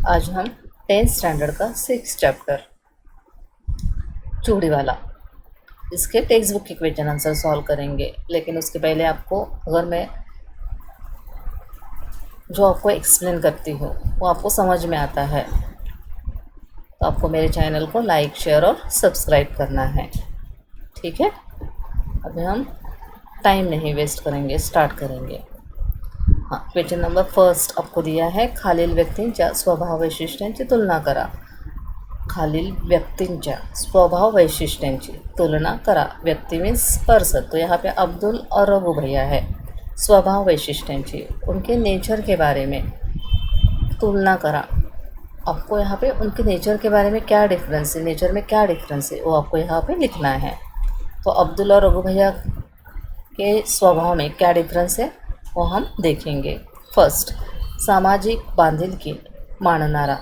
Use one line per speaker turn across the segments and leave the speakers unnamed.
आज हम 10th standard का 6 chapter चूड़ी वाला इसके टेक्स्ट बुक के क्वेश्चन आंसर सॉल्व करेंगे। लेकिन उसके पहले आपको अगर मैं जो आपको एक्सप्लेन करती हूँ वो आपको समझ में आता है तो आपको मेरे चैनल को लाइक, शेयर और सब्सक्राइब करना है। ठीक है, अभी हम टाइम नहीं वेस्ट करेंगे, स्टार्ट करेंगे। हां, क्वेश्चन नंबर फर्स्ट आपको दिया है, खालील व्यक्तींच्या स्वभाव वैशिष्ट्यांची तुलना करा। खालील व्यक्तींच्या स्वभाव वैशिष्ट्यांची तुलना करा। व्यक्ति मीन्स पर्सन, तो यहाँ पे अब्दुल और रघु भैया है। स्वभाव वैशिष्ट्यांची, उनके नेचर के बारे में तुलना करा। आपको यहाँ पे उनके नेचर के बारे में क्या डिफरेंस है, नेचर में क्या डिफरेंस है वो आपको यहाँ पे लिखना है। तो अब्दुल और रघु भैया के स्वभाव में क्या डिफरेंस है वो हम देखेंगे। फर्स्ट, सामाजिक बांधिलकी मानणारा।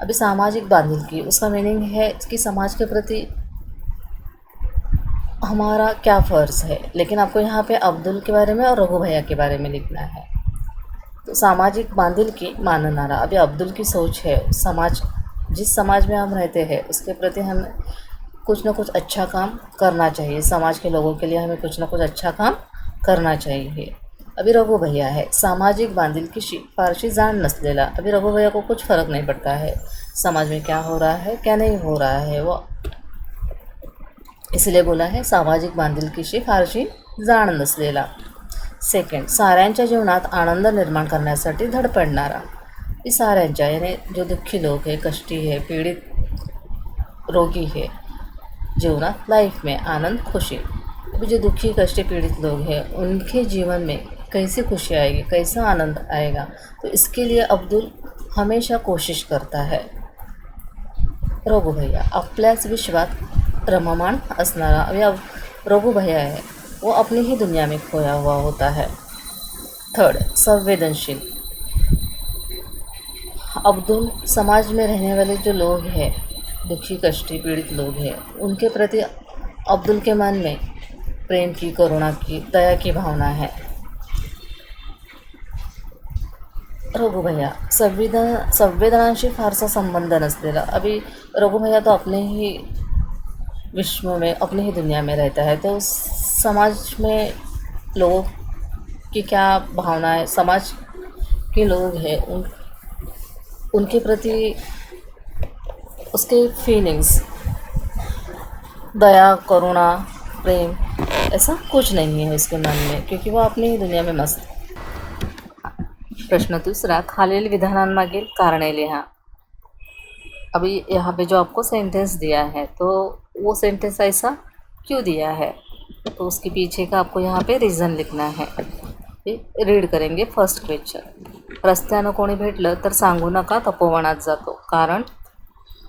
अभी सामाजिक बांधिलकी उसका मीनिंग है कि समाज के प्रति हमारा क्या फ़र्ज़ है, लेकिन आपको यहाँ पे अब्दुल के बारे में और रघु भैया के बारे में लिखना है। तो सामाजिक बांधिलकी मानणारा, अभी अब्दुल की सोच है समाज, जिस समाज में हम रहते हैं उसके प्रति हमें कुछ ना कुछ अच्छा काम करना चाहिए। समाज के लोगों के लिए हमें कुछ ना कुछ अच्छा काम करना चाहिए। अभी रघु भैया है, सामाजिक बांधिलकीशी फारशी जाण नसलेला। अभी रघु भैया को कुछ फ़र्क नहीं पड़ता है समाज में क्या हो रहा है क्या नहीं हो रहा है, वो इसलिए बोला है सामाजिक बांधिलकीशी फारशी जाण नसलेला। सेकंड, साऱ्यांच्या जीवनात आनंद निर्माण करण्यासाठी धडपडणारा। ही साऱ्यांच्या यानी जो दुखी लोग है, कष्टी है, पीड़ित, रोगी है, जीवनात लाइफ में आनंद, खुशी। अभी जो दुखी, कष्टी, पीड़ित लोग हैं उनके जीवन में कैसी खुशी आएगी, कैसा आनंद आएगा, तो इसके लिए अब्दुल हमेशा कोशिश करता है। रघु भैया, आपल्याच विश्वात रममाण असणारा। अभी अब रघु भैया है वो अपनी ही दुनिया में खोया हुआ होता है। थर्ड, संवेदनशील। अब्दुल समाज में रहने वाले जो लोग हैं, दुखी, कष्टी, पीड़ित लोग हैं, उनके प्रति अब्दुल के मन में प्रेम की, करुणा की, दया की भावना है। रघु भैया, संवेदनांशी फारसा संबंध नसलेला। अभी रघु भैया तो अपने ही विश्व में, अपनी ही दुनिया में रहता है, तो समाज में लोगों की क्या भावना है, समाज के लोग हैं उनके प्रति उसके फीलिंग्स, दया, करुणा, प्रेम, ऐसा कुछ नहीं है उसके मन में, क्योंकि वो अपनी ही दुनिया में मस्त। प्रश्न दूसरा, खालील विधानांमागील कारणे लिहा। अभी यहाँ पे जो आपको सेंटेंस दिया है तो वो सेंटेंस ऐसा क्यों दिया है, तो उसके पीछे का आपको यहाँ पे रीज़न लिखना है। रीड करेंगे फर्स्ट क्वेश्चन, रस्त्यानं कोणी भेटलं तर सांगू नका तपोवनात जातो। कारण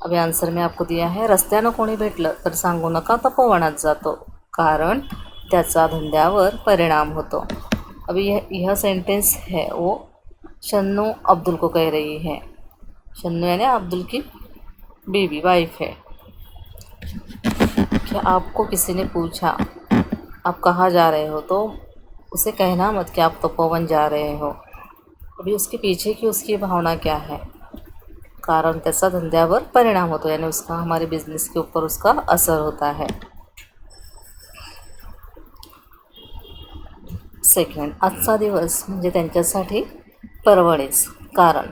अभी आंसर में आपको दिया है, रस्त्यानं कोणी भेटलं तर सांगू नका तपोवनात जातो, कारण त्याचा धंद्यावर परिणाम होतो। अभी यह सेंटेंस है वो शन्नू अब्दुल को कह रही है। शन्नू यानी अब्दुल की बीवी, वाइफ है। क्या आपको किसी ने पूछा आप कहाँ जा रहे हो, तो उसे कहना मत कि आप तपोवन जा रहे हो। अभी उसके पीछे की उसकी भावना क्या है, कारण त्याचा धंद्यावर परिणाम होतो, यानी उसका हमारे बिजनेस के ऊपर उसका असर होता है। सेकंड, आजचा दिवस म्हणजे त्यांच्यासाठी पर्वणीच, कारण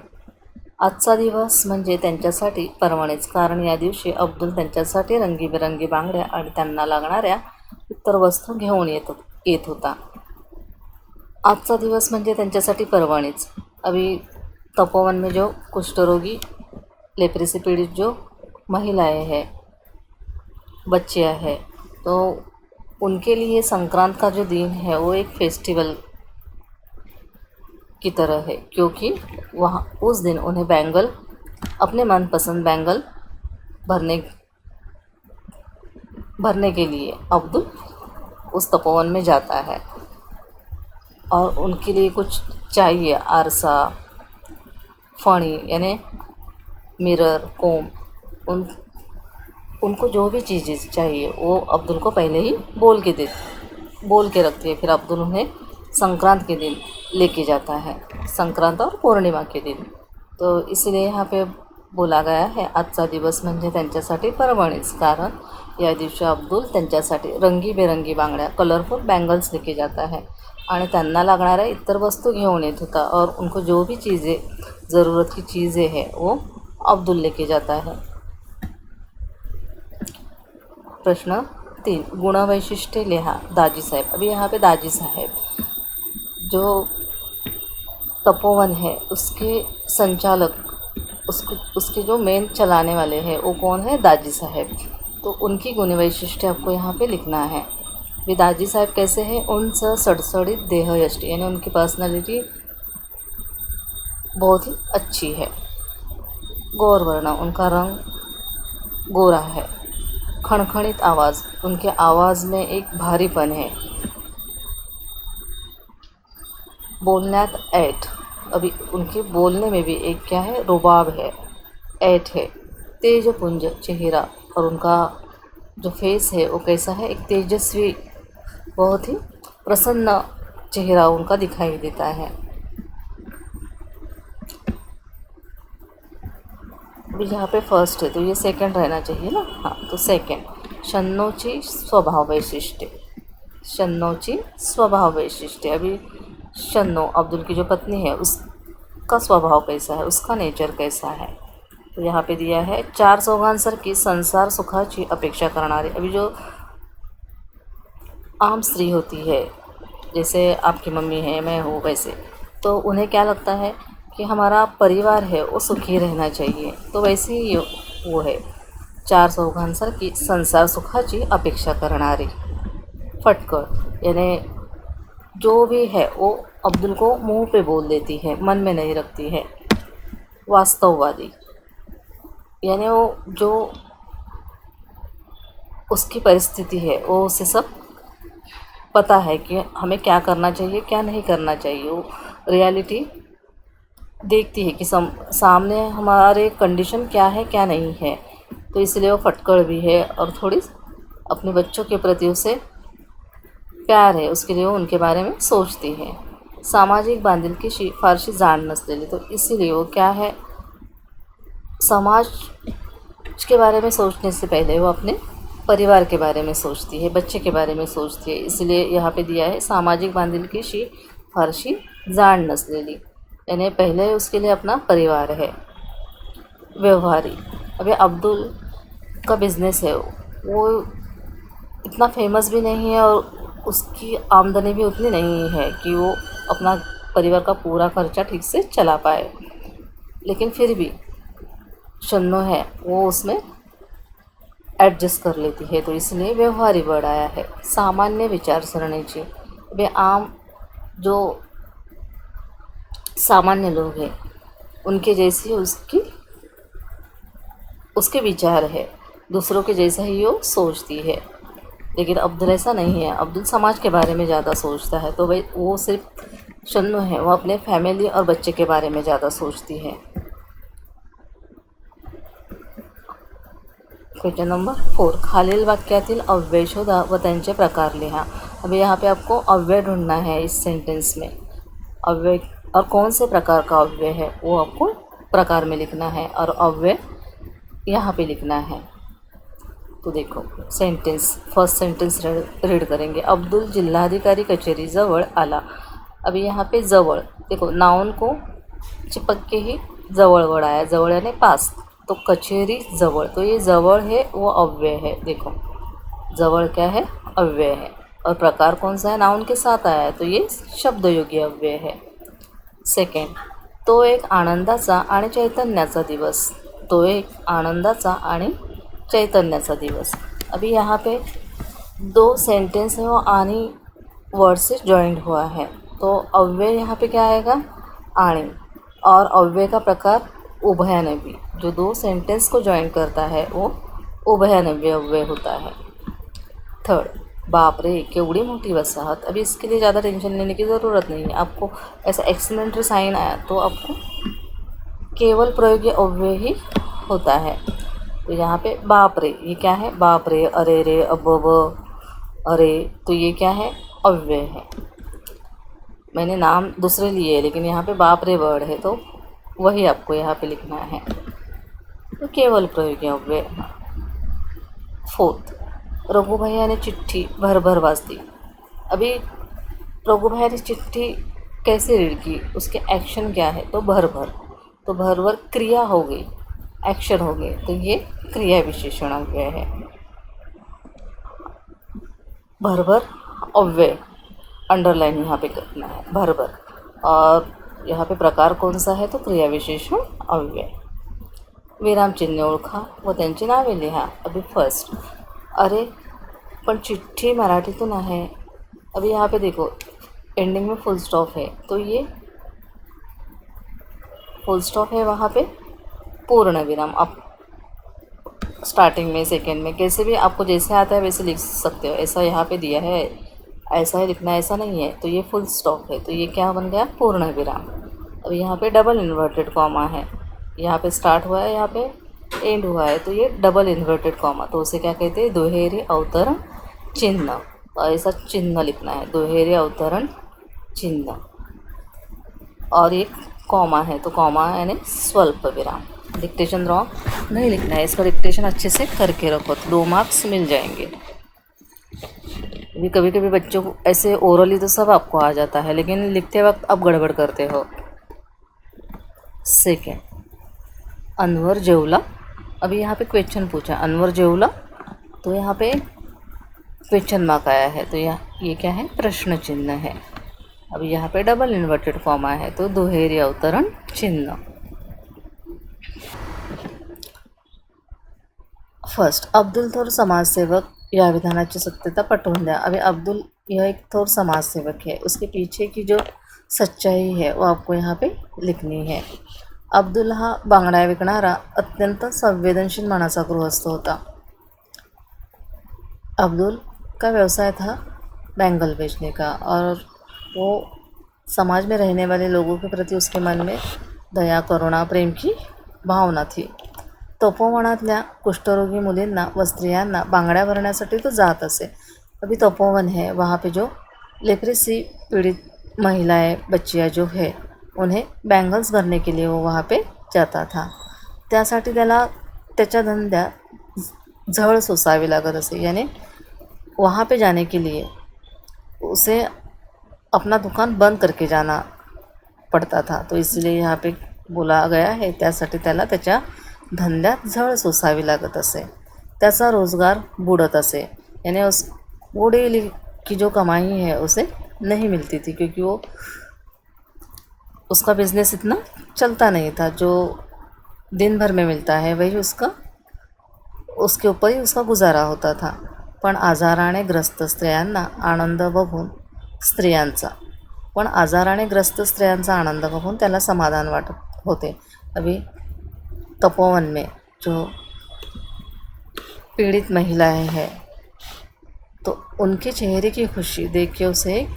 आजचा दिवस म्हणजे त्यांच्यासाठी पर्वणीच, कारण या दिवशी अब्दुल त्यांच्यासाठी रंगीबेरंगी बांगड्या आणि त्यांना लागणाऱ्या इतर वस्तू घेऊन येत होता। आजचा दिवस म्हणजे त्यांच्यासाठी पर्वणीच। अभी तपोवन में जो कुष्ठरोगी, लेप्रेसी पीड़ित जो महिलाएं हैं, बच्चियां हैं, तो उनके लिए संक्रांत का जो दिन है वो एक फेस्टिवल की तरह है, क्योंकि वहाँ उस दिन उन्हें बैंगल, अपने मनपसंद बैंगल भरने के लिए अब्दुल उस तपोवन में जाता है और उनके लिए कुछ चाहिए, आरसा, फणी यानी मिरर, कोम, उनको जो भी चीज़ें चाहिए वो अब्दुल को पहले ही बोल के रखती है। फिर अब्दुल उन्हें संक्रांत के दिन लेके जाता है, संक्रांत और पूर्णिमा के दिन। तो इसलिए यहाँ पे बोला गया आहे आजचा दिवस म्हणजे त्यांच्यासाठी पर्वणीच, कारण या दिवशी अब्दुल त्यांच्यासाठी रंगीबेरंगी बांगड्या कलरफुल बैंगल्स लेके जाता है आणि त्यांना लागणाऱ्या इतर वस्तू घेऊन येत होता और उनको जो भी चीज़ें ज़रूरत की चीज़ें हैं वो अब्दुल लेके जाता है। प्रश्न 3 गुणवैशिष्ट्य लिहा दाजी साहेब। अभी यहाँ पे दाजी साहेब जो तपोवन है उसके संचालक, उसके जो मेन चलाने वाले हैं वो कौन है, दाजी साहेब। तो उनकी गुण वैशिष्ट्य आपको यहाँ पे लिखना है। वे दाजी साहेब कैसे हैं, उनस सड़सड़ित देह यष्टि, यानी उनकी पर्सनालिटी बहुत ही अच्छी है। गौर वर्ण, उनका रंग गोरा है। खणखणित आवाज़, उनके आवाज़ में एक भारीपन है। बोलण्यात ऐठ, अभी उनके बोलने में भी एक क्या है, रुबाब है, ऐठ है। तेजपुंज चेहरा, और उनका जो फेस है वो कैसा है, एक तेजस्वी, बहुत ही प्रसन्न चेहरा उनका दिखाई देता है। अभी यहाँ पे फर्स्ट है तो ये सेकंड रहना चाहिए ना, हाँ तो सेकंड। शन्नोची स्वभाव वैशिष्ट्य, शन्नोची स्वभाव वैशिष्ट्य। अभी शन्नो अब्दुल की जो पत्नी है उसका स्वभाव कैसा है, उसका नेचर कैसा है, तो यहाँ पे दिया है। चार चौघांसारखी संसार सुखाची अपेक्षा करणारी, अभी जो आम स्त्री होती है, जैसे आपकी मम्मी है, मैं हूँ, वैसे तो उन्हें क्या लगता है कि हमारा परिवार है वो सुखी रहना चाहिए, तो वैसे ही वो है। चार चौघांसारखी संसार सुखाची अपेक्षा करणारी। फटकळ, यानी जो भी है वो अब्दुल को मुंह पे बोल देती है, मन में नहीं रखती है। वास्तववादी, यानी वो जो उसकी परिस्थिति है वो उसे सब पता है कि हमें क्या करना चाहिए क्या नहीं करना चाहिए। वो रियलिटी देखती है कि सामने हमारे कंडीशन क्या है क्या नहीं है, तो इसलिए वो फटकड़ भी है और थोड़ी अपने बच्चों के प्रति उसे प्यार है, उसके लिए वो उनके बारे में सोचती है। सामाजिक बांधिलकी फारशी जाण नसलेली, तो इसीलिए वो क्या है, समाज के बारे में सोचने से पहले वो अपने परिवार के बारे में सोचती है, बच्चे के बारे में सोचती है, इसलिए यहाँ पे दिया है सामाजिक बांधिलकी फारशी जाण नसलेली, यानी पहले उसके लिए अपना परिवार है। व्यवहारी, अभी अब्दुल का बिज़नेस है वो इतना फेमस भी नहीं है और उसकी आमदनी भी उतनी नहीं है कि वो अपना परिवार का पूरा खर्चा ठीक से चला पाए, लेकिन फिर भी शन्नो है वो उसमें एडजस्ट कर लेती है, तो इसलिए व्यवहारी वर्ड आया है। सामान्य विचारसरणीची, वे आम जो सामान्य लोग हैं उनके जैसी उसके विचार है, दूसरों के जैसा ही वो सोचती है। लेकिन अब्दुल ऐसा नहीं है, अब्दुल समाज के बारे में ज़्यादा सोचता है, तो भाई वो सिर्फ शन्नो है वो अपने फैमिली और बच्चे के बारे में ज़्यादा सोचती है। क्वेश्चन नंबर 4, खालील वाक्यातील अव्यय शोधा व त्यांचे प्रकार लिहा। अभी यहाँ पे आपको अव्यय ढूंढना है इस सेंटेंस में। अव्यय और कौन से प्रकार का अव्यय है वो आपको प्रकार में लिखना है और अव्यय यहाँ पे लिखना है। तो देखो सेंटेंस, फर्स्ट सेंटेंस रीड करेंगे। अब्दुल जिल्हाधिकारी कचेरी जवळ आला। अभी यहाँ पे जवळ, देखो नाउन को चिपक के ही जवळ वर्ड आया, जवळ यानी पास, तो कचेरी जवळ, तो ये जवळ है वो अव्यय है। देखो जवळ क्या है, अव्यय है, और प्रकार कौन सा है, नाउन के साथ आया है, तो ये शब्दयोगी अव्यय है। सेकंड, तो एक आनंदाचा आणि चैतन्याचा दिवस, तो एक आनंदाचा आणि चैतन्याचा दिवस। अभी यहाँ पे दो सेंटेंस है वो आनी वर्ड से जॉइंट हुआ है, तो अव्यय यहाँ पे क्या आएगा, आनी, और अव्यय का प्रकार उभयान्वयी, जो दो सेंटेंस को जॉइन करता है वो उभयान्वयी अव्यय होता है। थर्ड, बाप रे केवड़ी मोटी वसाहत। अभी इसके लिए ज़्यादा टेंशन लेने की ज़रूरत नहीं है, आपको ऐसा एक्सक्लेमेटरी साइन आया तो आपको केवल प्रयोगी अव्यय ही होता है। तो यहाँ पे बाप रे, ये क्या है, बाप रे, अरे रे, अब अरे, तो ये क्या है, अव्यय है। मैंने नाम दूसरे लिए लेकिन यहाँ पे बाप रे वर्ड है तो वही आपको यहाँ पे लिखना है। तो केवल प्रयोगी अव्यय। फोर्थ, रघु भैया ने चिट्ठी भर भर वाच दी। अभी रघु भैया ने चिट्ठी कैसे रीड की, उसके एक्शन क्या है, तो भर भर। तो भर भर क्रिया हो गई, एक्शन हो गए, तो ये क्रिया विशेषण अव्यय है। भर भर अव्यय अंडरलाइन यहाँ पे करना है, भर भर। और यहाँ पे प्रकार कौन सा है, तो क्रिया विशेषण अव्यय। विराम चिन्ह ओळखा व त्यांची नावे लिहा। अभी फर्स्ट, अरे पण चिट्ठी मराठीतून आहे। अभी यहाँ पे देखो एंडिंग में फुल स्टॉप है, तो ये फुल स्टॉप है, वहाँ पे पूर्ण विराम। आप स्टार्टिंग में, सेकेंड में, कैसे भी आपको जैसे आता है वैसे लिख सकते हो। ऐसा यहाँ पे दिया है, ऐसा ही लिखना, ऐसा नहीं है। तो ये फुल स्टॉप है, तो ये क्या बन गया, पूर्ण विराम। अब यहाँ पे डबल इन्वर्टेड कॉमा है, यहाँ पे स्टार्ट हुआ है, यहाँ पे एंड हुआ है, तो ये डबल इन्वर्टेड कॉमा, तो उसे क्या कहते हैं, दुहेरी अवतरण चिन्ह। तो ऐसा चिन्ह लिखना है, दुहेरी अवतरण चिन्ह। और एक कॉमा है, तो कॉमा यानी स्वल्प विराम। डिक्टेशन रॉन्ग नहीं लिखना है, इसका डिक्टेशन अच्छे से करके रखो तो 2 मार्क्स मिल जाएंगे। अभी कभी कभी बच्चों को ऐसे ओरली तो सब आपको आ जाता है, लेकिन लिखते वक्त आप गड़बड़ करते हो। सेकेंड, अनवर जेवला। अभी यहाँ पे क्वेश्चन पूछा, अनवर जेवला, तो यहाँ पे क्वेश्चन मार्क आया है, तो ये क्या है, प्रश्न चिन्ह है। अभी यहाँ पे डबल इन्वर्टेड कॉमा है, तो दुहेरी अवतरण चिन्ह। फर्स्ट, अब्दुल थोर समाजसेवक या विधानाची सत्यता पटवून द्या। अभी अब्दुल यह एक थोर समाजसेवक है, उसके पीछे की जो सच्चाई है वो आपको यहाँ पे लिखनी है। अब्दुल हा बांगड्या विकणारा अत्यंत संवेदनशील मनाचा गृहस्थ होता। अब्दुल का व्यवसाय था बैंगल बेचने का, और वो समाज में रहने वाले लोगों के प्रति उसके मन में दया, करुणा, प्रेम की भावना थी। तपोवनातल्या कुष्ठरोगी मुलींना व स्त्रियांना बांगड्या भरण्यासाठी तो जात असे। अभी तपोवन है, वहाँ पे जो लेप्रेसी पीड़ित महिलाएं, बच्चियाँ जो है, उन्हें बैंगल्स भरने के लिए वो वहाँ पे जाता था। त्यासाठी त्याला त्याच्या धंद्यात झळ सोसावी लागत असे, यानी वहाँ पे जाने के लिए उसे अपना दुकान बंद करके जाना पड़ता था। तो इसलिए यहाँ पे बोला गया है, त्यासाठी त्याला त्याच्या धंद्यात झळ सोसावी लागत असे, त्याचा रोजगार बुडत असे, यानी वो डेली की जो कमाई है उसे नहीं मिलती थी, क्योंकि वो उसका बिज़नेस इतना चलता नहीं था। जो दिन भर में मिलता है वही उसके ऊपर ही उसका गुजारा होता था। पण आजाराने ग्रस्त स्त्रियांना आनंद बघून आनंद बघून त्याला समाधान वाटत होते। अभी तपोवन में जो पीड़ित महिलाएं हैं, तो उनके चेहरे की खुशी देख के उसे एक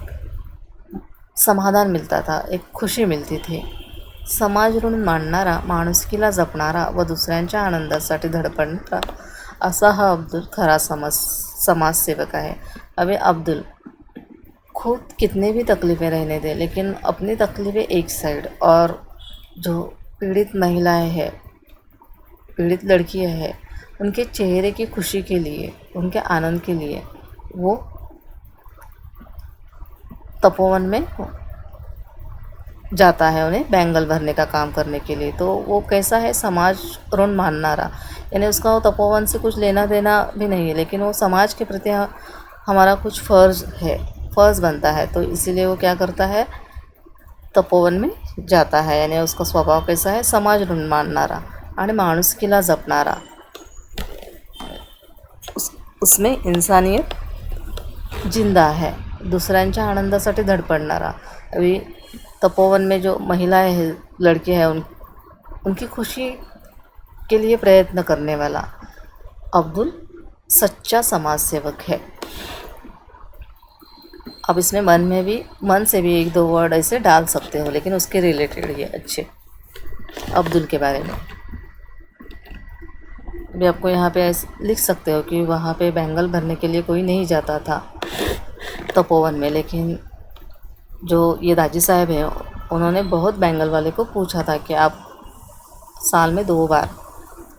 समाधान मिलता था, एक खुशी मिलती थी। समाज ऋण मानणारा, माणुसकीला जपणारा व दुसऱ्यांच्या आनंदासाठी धडपडणारा असा हा अब्दुल खरा समाजसेवक है। अभी अब्दुल खुद कितने भी तकलीफ़ें रहने दे, लेकिन अपनी तकलीफ़ें एक साइड, और जो पीड़ित महिलाएं हैं, पीड़ित लड़कियां हैं, उनके चेहरे की खुशी के लिए, उनके आनंद के लिए वो तपोवन में जाता है, उन्हें बैंगल भरने का काम करने के लिए। तो वो कैसा है, समाज ऋण माननारा, यानी उसका वो तपोवन से कुछ लेना देना भी नहीं है, लेकिन वो समाज के प्रति हमारा कुछ फ़र्ज़ बनता है। तो इसीलिए वो क्या करता है, तपोवन में जाता है, यानी उसका स्वभाव कैसा है, समाज ऋण माननारा आणि माणुसकीला जपणारा, उसमें इंसानियत जिंदा है, दूसऱ्यांच्या आनंदासाठी धडपडणारा। अभी तपोवन में जो महिलाएं हैं, लड़के हैं, उनकी खुशी के लिए प्रयत्न करने वाला अब्दुल सच्चा समाज सेवक है। अब इसमें मन से भी 1-2 वर्ड ऐसे डाल सकते हो, लेकिन उसके रिलेटेड ये अच्छे अब्दुल के बारे में भी आपको यहाँ पे लिख सकते हो कि वहाँ पे बैंगल भरने के लिए कोई नहीं जाता था तपोवन में, लेकिन जो ये दाजी साहब हैं, उन्होंने बहुत बैंगल वाले को पूछा था कि आप साल में 2 बार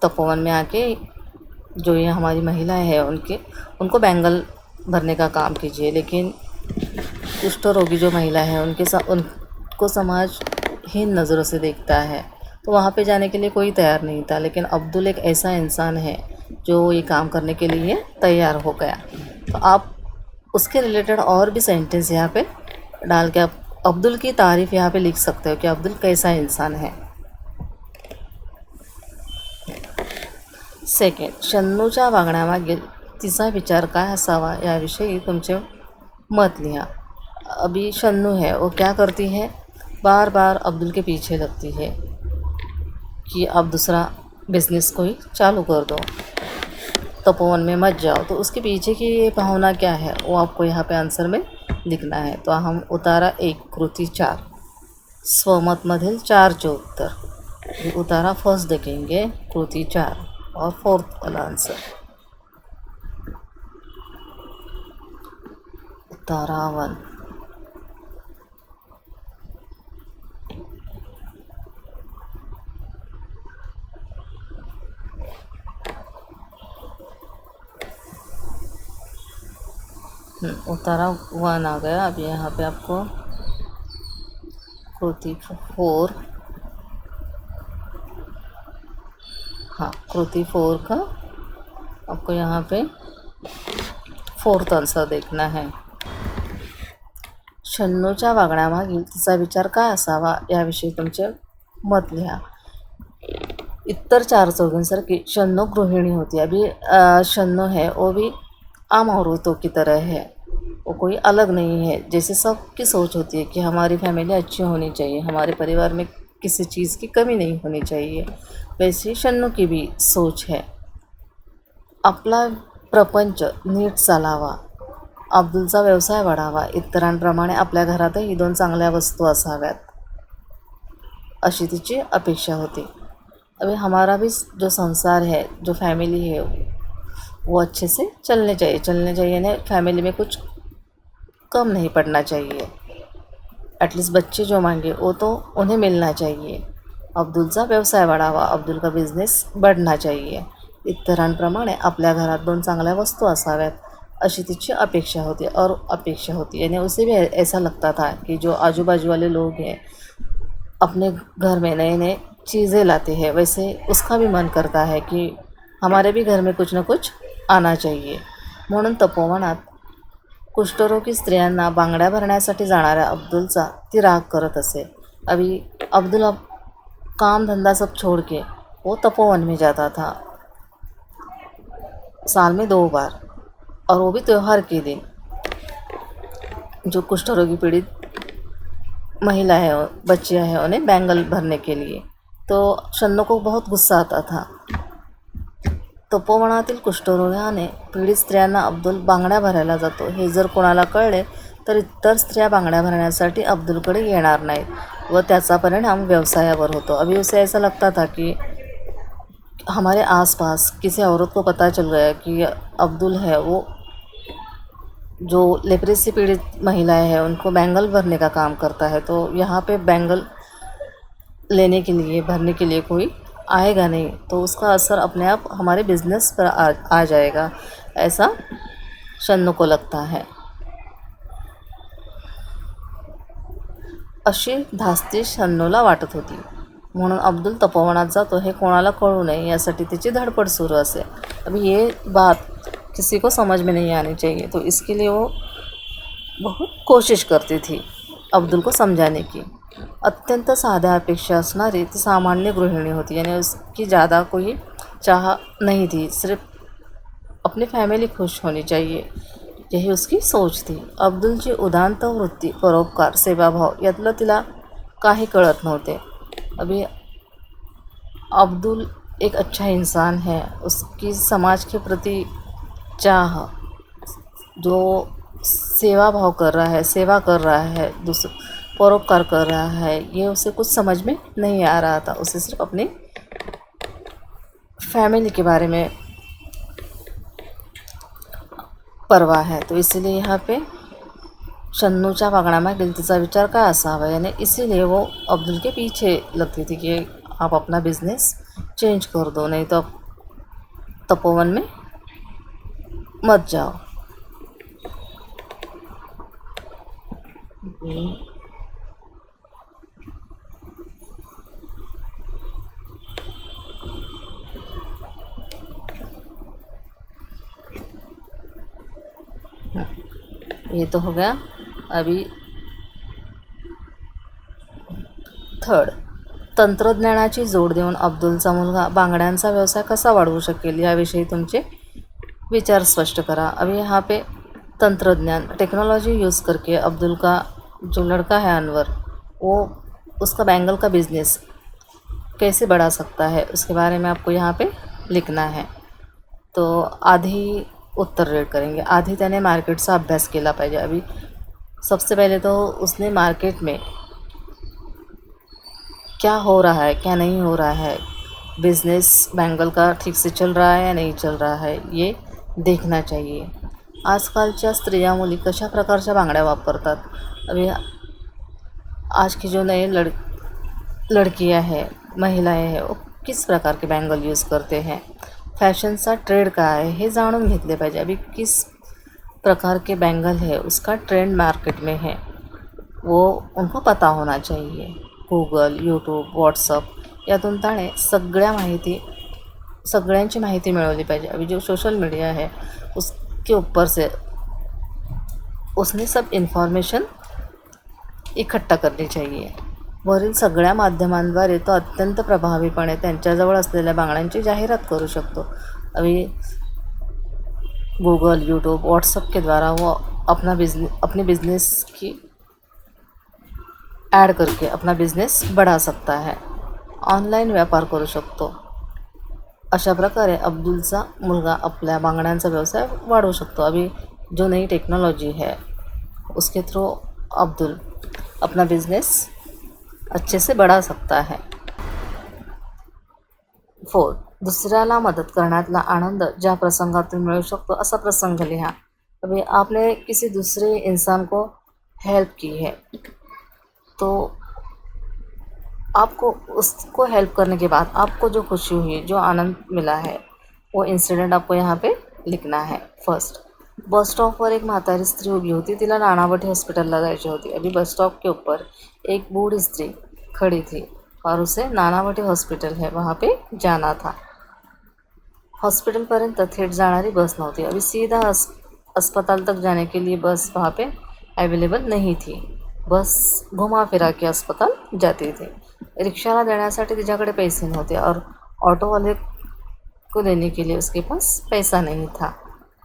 तपोवन में आके जो ये हमारी महिलाएं हैं उनको बैंगल भरने का काम कीजिए। लेकिन कुष्ठ रोगी जो महिला है उनको समाज हीन नज़रों से देखता है, तो वहाँ पे जाने के लिए कोई तैयार नहीं था। लेकिन अब्दुल एक ऐसा इंसान है जो ये काम करने के लिए तैयार हो गया। तो आप उसके रिलेटेड और भी सेंटेंस यहाँ पे डाल के आप अब्दुल की तारीफ़ यहाँ पे लिख सकते हो कि अब्दुल कैसा इंसान है। सेकंड, शन्नूच्या वागण्यामागील तिचा विचार काय असावा याविषयी तुमचे मत लिहा। अभी शन्नू है, वो क्या करती है, बार बार अब्दुल के पीछे लगती है कि आप दूसरा बिजनेस कोई चालू कर दो, तपोवन में मत जाओ। तो उसके पीछे की ये भावना क्या है वो आपको यहाँ पे आंसर में लिखना है। तो हम उतारा 1 कृती 4 स्वमतमधील 4चे उत्तर। उतारा फर्स्ट देखेंगे कृती 4 और 4th वाला आंसर उतारा 1। उतारा 1 आ गया। अब यहाँ पे आपको कृति 4, हाँ कृति 4 का आपको यहाँ पे 4th आंसर देखना है। शन्नूच्या वागण्यामागील तिचा विचार काय असावा याविषयी तुमचे मत लिहा। इतर 4 चौघींसारखी शन्नू गृहिणी होती। अभी शन्नू है वो भी आम औरतों की तरह है, वो कोई अलग नहीं है। जैसे सबकी सोच होती है कि हमारी फैमिली अच्छी होनी चाहिए, हमारे परिवार में किसी चीज़ की कमी नहीं होनी चाहिए, वैसे शन्नू की भी सोच है। आपला प्रपंच नीट चालावा, अब्दुलचा व्यवसाय वाढावा, इतरांप्रमाणे आपल्या घरातही 2 चांगल्या वस्तू असाव्यात अशी तिची अपेक्षा होती। अभी हमारा भी जो संसार है, जो फैमिली है, वो अच्छे से चलने चाहिए ना, फैमिली में कुछ कम नहीं पड़ना चाहिए। एटलीस्ट बच्चे जो मांगे वो तो उन्हें मिलना चाहिए। अब्दुलचा व्यवसाय वाढावा, अब्दुल का बिझनेस बढ़ना चाहिए, इतरांप्रमाणे आपल्या घरात 2 चांगल्या वस्तू असाव्यात अशी तिची अपेक्षा होती यानी उसे भी ऐसा लगता था कि जो आजू बाजू वाले लोग हैं अपने घर में नए नए चीज़ें लाते हैं, वैसे उसका भी मन करता है कि हमारे भी घर में कुछ ना कुछ आना चाहिए। म्हणून तपोवनात कुष्ठरोगी स्त्रियांना बांगड्या भरण्यासाठी जाणाऱ्या अब्दुलचा ती राग करत असे। अभी अब्दुल अब काम धंधा सब छोड़ के वो तपोवन में जाता था साल में 2 बार, और वो भी त्यौहार के दिन। जो कुष्ठरोगी पीड़ित महिला है, बच्चियाँ हैं, उन्हें बैंगल भरने के लिए। तो शन्नू को बहुत गुस्सा आता था। तपोवनातील कुष्ठरोगाने पीडित स्त्रियांना अब्दुल बांगड्या भरायला जातो हे जर कोणाला कळले तर इतर स्त्रिया बांगड्या भरण्यासाठी अब्दुलकडे येणार नाहीत व त्याचा परिणाम व्यवसायावर होतो। अभी उसे ऐसा लगता था कि हमारे आसपास किसी औरत को पता चल गया कि अब्दुल है वो जो लेप्रेसी पीड़ित महिलाएं हैं उनको बैंगल भरने का काम करता है, तो यहाँ पे बैंगल लेने के लिए भरने के लिए कोई आएगा नहीं, तो उसका असर अपने आप हमारे बिजनेस पर आ जाएगा, ऐसा शन्नू को लगता है। अशी धास्ती शन्नूला वाटत होती, म्हणून अब्दुल तपोवनात जातो हे कोणाला कळू नये यासाठी तिची धडपड सुरू असे। अभी ये बात किसी को समझ में नहीं आनी चाहिए, तो इसके लिए वो बहुत कोशिश करती थी अब्दुल को समझाने की। अत्यंत साध्या अपेक्षा असणारी ती सामान्य गृहिणी होती, यानी उसकी ज़्यादा कोई चाह नहीं थी, सिर्फ अपनी फैमिली खुश होनी चाहिए, यही उसकी सोच थी। अब्दुलची उदांत वृत्ती, परोपकार, सेवाभाव यातलं तिला काही कळत नव्हते। अभी अब्दुल एक अच्छा इंसान है, उसकी समाज के प्रति चाह, जो सेवा कर रहा है, परोपकार कर रहा है, ये उसे कुछ समझ में नहीं आ रहा था। उसे सिर्फ अपनी फैमिली के बारे में परवाह है। तो इसीलिए यहाँ पे शन्नूच्या वागण्यामागील तिचा विचार काय असावा, यानी इसीलिए वो अब्दुल के पीछे लगती थी कि आप अपना बिजनेस चेंज कर दो, नहीं तो आप तपोवन में मत जाओ। ये तो हो गया। अभी थर्ड, तंत्रज्ञानाची जोड देऊन अब्दुलचा मुलगा बांगड्यांचा व्यवसाय कसा वाढवू शकेल याविषयी तुमचे विचार स्पष्ट करा। अभी यहाँ पे तंत्रज्ञान टेक्नोलॉजी यूज़ करके अब्दुल का जो लड़का है अनवर, वो उसका बैंगल का बिज़नेस कैसे बढ़ा सकता है उसके बारे में आपको यहाँ पे लिखना है। तो आधी उत्तर रेड करेंगे, आधी त्याने मार्केटचा अभ्यास केला पाहिजे। अभी सबसे पहले तो उसने मार्केट में क्या हो रहा है क्या नहीं हो रहा है, बिज़नेस बैंगल का ठीक से चल रहा है या नहीं चल रहा है, ये देखना चाहिए। आजकालच्या स्त्रिया मुली कशा प्रकारच्या बांगड्या वापरतात। अभी आज की जो नए लड़कियां हैं, महिलाएं हैं, वो किस प्रकार के बैंगल यूज़ करते हैं, फॅशनचा ट्रेंड काय आहे हे जाणून घेतले पाहिजे। अभी किस प्रकार के बैंगल है उसका ट्रेंड मार्केट में है, वो उनको पता होना चाहिए। गूगल, यूट्यूब, व्हाट्सअप यातून त्याने सगळ्यांची माहिती मिळवली पाहिजे। अभी जो सोशल मीडिया है उसके ऊपर से उसने सब इन्फॉर्मेशन इकट्ठा करनी चाहिए। वरील सगळ्या माध्यमांद्वारे तो अत्यंत प्रभावीपणे त्यांच्याजवळ असलेल्या बांगड्यांची जाहिरात करू शकतो। अभी गूगल, यूट्यूब, व्हाट्सएप के द्वारा वो अपने बिजनेस की ऐड करके अपना बिझनेस बढ़ा सकता है, ऑनलाईन व्यापार करू शकतो। अशा प्रकारे अब्दुलचा मुलगा आपल्या बांगड्यांचा व्यवसाय वाढवू शकतो। अभी जो नई टेक्नोलॉजी है उसके थ्रू अब्दुल अपना बिजनेस अच्छे से बढ़ा सकता है। 4, दुसऱ्याला मदत करण्यातला आनंद ज्या प्रसंगातून मिळू शकतो असा प्रसंग लिहा। अभी आपने किसी दूसरे इंसान को हेल्प की है, तो आपको उसको हेल्प करने के बाद आपको जो खुशी हुई, जो आनंद मिला है, वो इंसिडेंट आपको यहाँ पे लिखना है। फर्स्ट, बस स्टॉपवर एक म्हातारी स्त्री उभी होती, तिला नानावटी हॉस्पिटलला जायची होती। अभी बस स्टॉप के ऊपर एक बूढ़ी स्त्री खड़ी थी और उसे नानावटी हॉस्पिटल है वहाँ पे जाना था। हॉस्पिटलपर्यंत थेट जाणारी बस नव्हती। अभी सीधा अस्पताल तक जाने के लिए बस वहाँ पे अवेलेबल नहीं थी, बस घुमा फिरा के अस्पताल जाती थी। रिक्शाला देण्यासाठी तिच्याकडे पैसे नव्हते और ऑटो वाले को देने के लिए उसके पास पैसा नहीं था।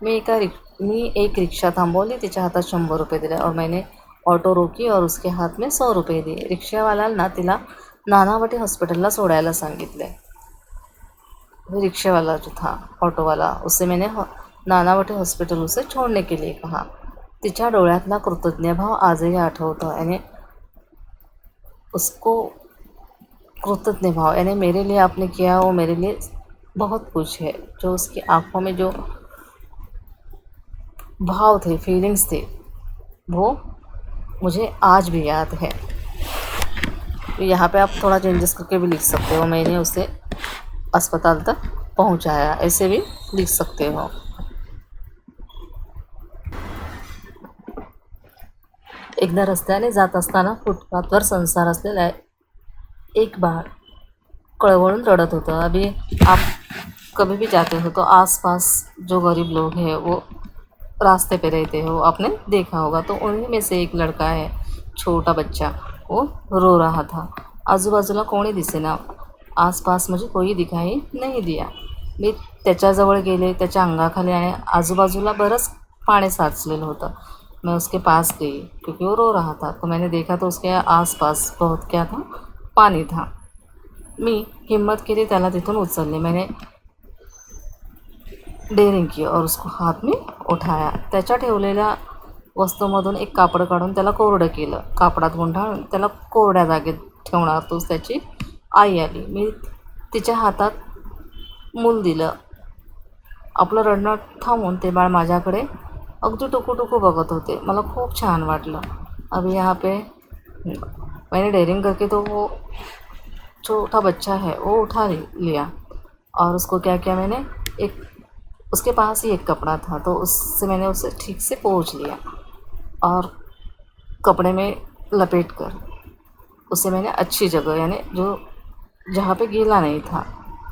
मी एक रिक्शा थांबवली, तिच्या हातात 100 रुपये दिले और मैंने ऑटो रोकी और उसके हाथ में 100 रुपये दिए। रिक्शावाल्याला तिला नानावटी हॉस्पिटलला सोडायला सांगितले। रिक्शे वाला जो था, ऑटो वाला, उससे मैंने नानावटी हॉस्पिटल उसे छोड़ने के लिए कहा। तिच्या डोळ्यातला कृतज्ञ भाव आजही आठवतो। यानी उसको कृतज्ञ भाव, यानी मेरे लिए आपने किया, वो मेरे लिए बहुत कुछ है। जो उसकी आंखों में जो भाव थे, फीलिंग्स थे, वो मुझे आज भी याद है। तो यहाँ पे आप थोड़ा चेंजेस करके भी लिख सकते हो, मैंने उसे अस्पताल तक पहुँचाया, ऐसे भी लिख सकते हो। एकदा रस्त्याने जात असताना फुटपाथवर संसार असलेला एक बाळ कळवळून रडत होतं। अभी आप कभी भी जाते हो तो आसपास जो गरीब लोग हैं वो रास्ते पे रहते हो, आपने देखा होगा। तो उन्हीं में से एक लड़का है, छोटा बच्चा, वो रो रहा था। आजूबाजूला कोणी दिसेना, आसपास मुझे कोई दिखाई नहीं दिया। मी त्याच्याजवळ गेले, त्याच्या अंगाखाली आणि आजूबाजूला बरंच पाणी साचलेलं होतं। मैं उसके पास गई क्योंकि वो रो रहा था, तो मैंने देखा तो उसके आसपास बहुत क्या था, पानी था। मी हिम्मत केली, त्याला तिथून उचलले, मैंने डेअरिंग की और उसको हाथ में उठाया। त्याच्या ठेवलेल्या वस्तूमधून एक कापड काढून त्याला कोरडं केलं, कापडात गुंडाळून त्याला कोरड्या जागेत ठेवणार तोच त्याची आई आली। मी तिच्या हातात मूल दिलं। आपलं रडणं थांबून ते बाळ माझ्याकडे अगदी टुकू बघत होते। मला खूप छान वाटलं। अभी यहाँ पे मैंने डेयरिंग करके तो वो छोटा बच्चा है वो उठा लिया और उसको क्या किया मैंने, एक उसके पास ही एक कपड़ा था तो उससे मैंने उसे ठीक से पोंछ लिया और कपड़े में लपेट कर उसे मैंने अच्छी जगह यानी जो जहाँ पे गीला नहीं था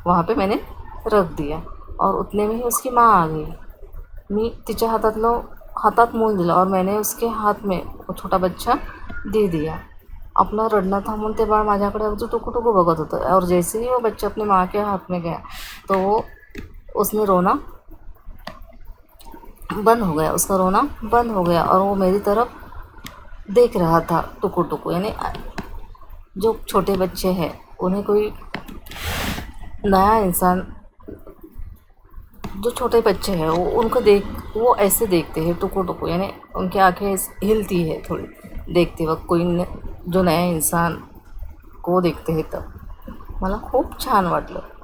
वहाँ पे मैंने रख दिया और उतने में ही उसकी माँ आ गई. मी तिच्या हातात मूल दिलं और मैंने उसके हाथ में वो छोटा बच्चा दे दिया. आपलं रडणं थांबून ते बाळ माझ्याकडे अगदी टुकू बघत होतं और जैसे ही वो बच्चा अपने माँ के हाथ में गया तो उसने रोना बंद हो गया, उसका रोना बंद हो गया और वो मेरी तरफ देख रहा था टुकू यानी जो छोटे बच्चे हैं उन्हें कोई नया इंसान, जो छोटे बच्चे हैं वो उनको वो ऐसे देखते हैं टुकू यानी उनकी आंखें हिलती है थोड़ी देखते वक्त कोई जो नया इंसान को देखते हैं तब. मला खूप छान वाटलं.